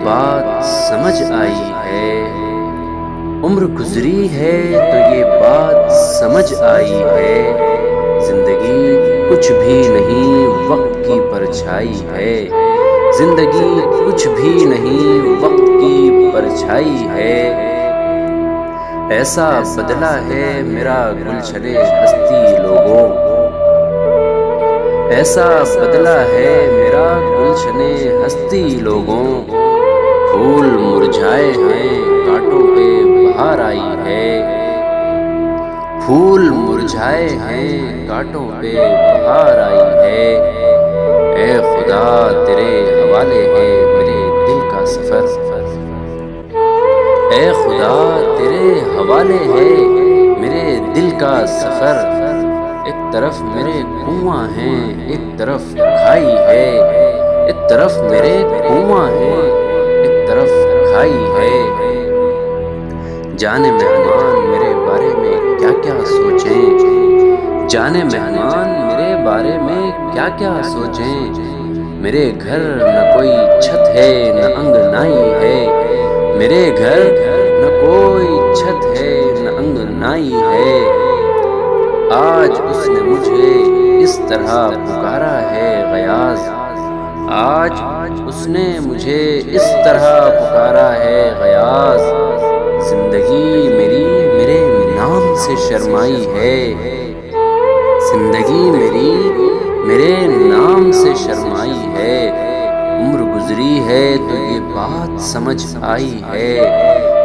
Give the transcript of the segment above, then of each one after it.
بات سمجھ آئی ہے، عمر گزری ہے تو یہ بات سمجھ آئی ہے، زندگی کچھ بھی نہیں وقت کی پرچھائی ہے، زندگی کچھ بھی نہیں وقت کی پرچھائی ہے۔ ایسا بدلا ہے میرا گلشن ہستی لوگوں، ایسا بدلا ہے میرا گلشن ہستی لوگوں، پھول مرجھائے ہیں کانٹوں پہ بہار آئی ہے، پھول مرجھائے ہیں کانٹوں پہ بہار آئی ہے۔ اے خدا تیرے حوالے ہے میرے دل کا سفر، اے خدا تیرے حوالے ہے میرے دل کا سفر، ایک طرف میرے کنواں ہیں ایک طرف کھائی ہے، ایک طرف میرے کنواں ہیں ایک طرف کھائی ہے۔ جانے مہمان میرے بارے میں کیا کیا سوچیں، جانے مہمان میرے بارے میں کیا کیا سوچیں، میرے گھر نہ کوئی چھت ہے نہ انگنائی ہے، میرے گھر نہ کوئی چھت ہے نہ انگنائی ہے، آج اس نے مجھے اس طرح پکارا ہے غیاث، آج اس نے مجھے اس طرح پکارا ہے غیاث، زندگی میری میرے نام سے شرمائی ہے، زندگی میری میرے نام سے شرمائی ہے، عمر گزری ہے تو یہ بات سمجھ آئی ہے،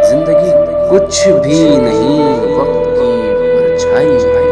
زندگی کچھ بھی نہیں وقت کی پرچھائی ہے۔